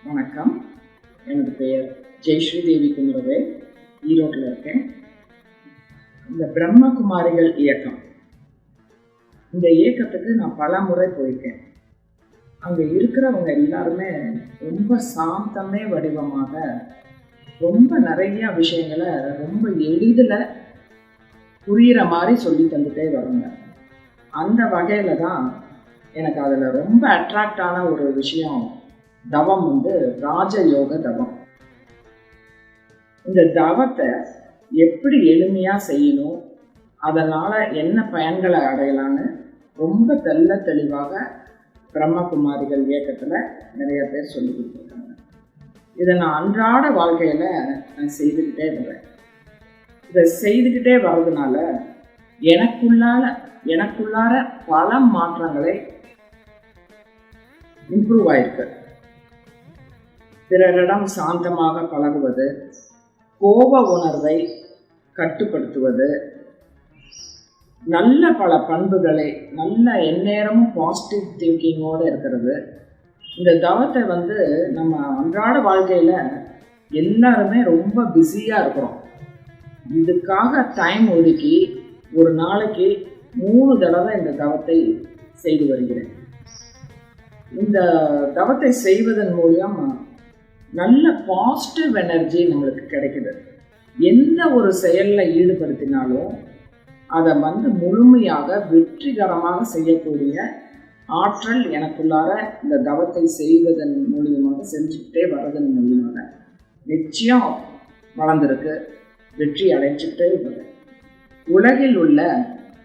வணக்கம். எனது பெயர் ஜெயஸ்ரீ தேவி குமரவேல். ஈரோட்டில் இருக்கேன். இந்த பிரம்மகுமாரிகள் இயக்கம், இந்த இயக்கத்துக்கு நான் பல முறை போயிருக்கேன். அங்கே இருக்கிறவங்க எல்லாருமே ரொம்ப சாந்தமே வடிவமாக ரொம்ப நிறைய விஷயங்களை ரொம்ப எளிதில் புரிகிற மாதிரி சொல்லி தந்துட்டே வருங்க. அந்த வகையில் தான் எனக்கு அதில் ரொம்ப அட்ராக்டான ஒரு விஷயம் தவம் ராஜயோக தவம். இந்த தவத்தை எப்படி எளிமையாக செய்யணும், அதனால் என்ன பயன்களை அடையலான்னு ரொம்ப தெளிவாக பிரம்மகுமாரிகள் இயக்கத்தில் நிறைய பேர் சொல்லி கொடுத்துருக்காங்க. இதை நான் அன்றாட வாழ்க்கையில் நான் செய்துக்கிட்டே வரேன். இதை செய்துக்கிட்டே வர்றதுனால எனக்குள்ளார பல மாற்றங்களை இம்ப்ரூவ் ஆயிருக்கு. பிறரிடம் சாந்தமாக பழகுவது, கோப உணர்வை கட்டுப்படுத்துவது, நல்ல பல பண்புகளை நல்ல எந்நேரமும் பாசிட்டிவ் திங்கிங்கோடு இருக்கிறது. இந்த தவத்தை நம்ம அன்றாட வாழ்க்கையில் எல்லாருமே ரொம்ப பிஸியாக இருக்கிறோம். இதுக்காக டைம் ஒதுக்கி ஒரு நாளைக்கு 3 தடவை இந்த தவத்தை செய்து வருகிறேன். இந்த தவத்தை செய்வதன் மூலம் நல்ல பாசிட்டிவ் எனர்ஜி நம்மளுக்கு கிடைக்குது. எந்த ஒரு செயலில் ஈடுபடுத்தினாலும் அதை முழுமையாக வெற்றிகரமாக செய்யக்கூடிய ஆற்றல் எனக்குள்ளார இந்த தவத்தை செய்வதன் மூலியமாக செஞ்சுக்கிட்டே வர்றதன் மூலியமாக நிச்சயம் வளர்ந்துருக்கு, வெற்றி அடைஞ்சிக்கிட்டே வருது. உலகில் உள்ள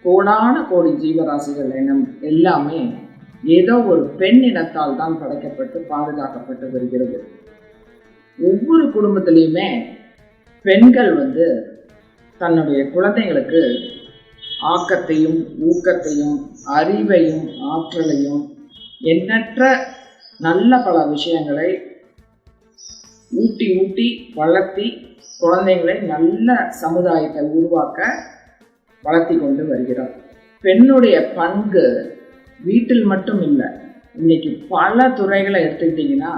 கோடான கோடி ஜீவராசிகள் எல்லாமே ஏதோ ஒரு பெண் இனத்தால் தான் படைக்கப்பட்டு பாதுகாக்கப்பட்டு வருகிறது. ஒவ்வொரு குடும்பத்திலையுமே பெண்கள் தன்னுடைய குழந்தைங்களுக்கு ஆக்கத்தையும் ஊக்கத்தையும் அறிவையும் ஆற்றலையும் எண்ணற்ற நல்ல பல விஷயங்களை ஊட்டி வளர்த்தி குழந்தைங்களை நல்ல சமுதாயத்தை உருவாக்க வளர்த்தி கொண்டு வருகிறார். பெண்ணுடைய பங்கு வீட்டில் மட்டும் இல்லை, இன்னைக்கு பல துறைகளை எடுத்துக்கிட்டிங்கன்னா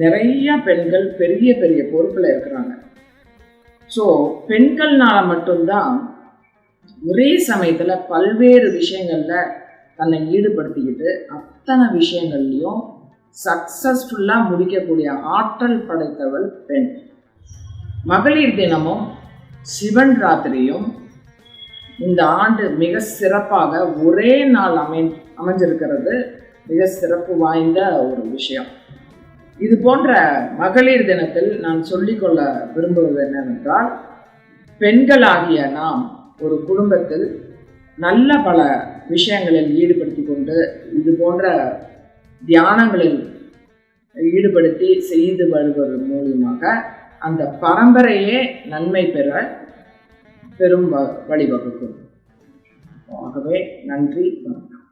நிறைய பெண்கள் பெரிய பெரிய பொறுப்பில் இருக்கிறாங்க. ஸோ பெண்கள்னால மட்டும்தான் ஒரே சமயத்தில் பல்வேறு விஷயங்களில் தன்னை ஈடுபடுத்திக்கிட்டு அத்தனை விஷயங்கள்லையும் சக்ஸஸ்ஃபுல்லாக முடிக்கக்கூடிய ஆற்றல் படைத்தவள் பெண். மகளிர் தினமும் சிவன் ராத்திரியும் இந்த ஆண்டு மிக சிறப்பாக ஒரே நாள் அமைஞ்சிருக்கிறது மிக சிறப்பு வாய்ந்த ஒரு விஷயம். இது போன்ற மகளிர் தினத்தில் நான் சொல்லிக்கொள்ள விரும்புவது என்னவென்றால், பெண்களாகிய நாம் ஒரு குடும்பத்தில் நல்ல பல விஷயங்களில் ஈடுபடுத்தி கொண்டு இது போன்ற தியானங்களில் ஈடுபடுத்தி செய்து வருவது மூலியமாக அந்த பரம்பரையே நன்மை பெற பெரும் வழிவகுக்கும். ஆகவே நன்றி, வணக்கம்.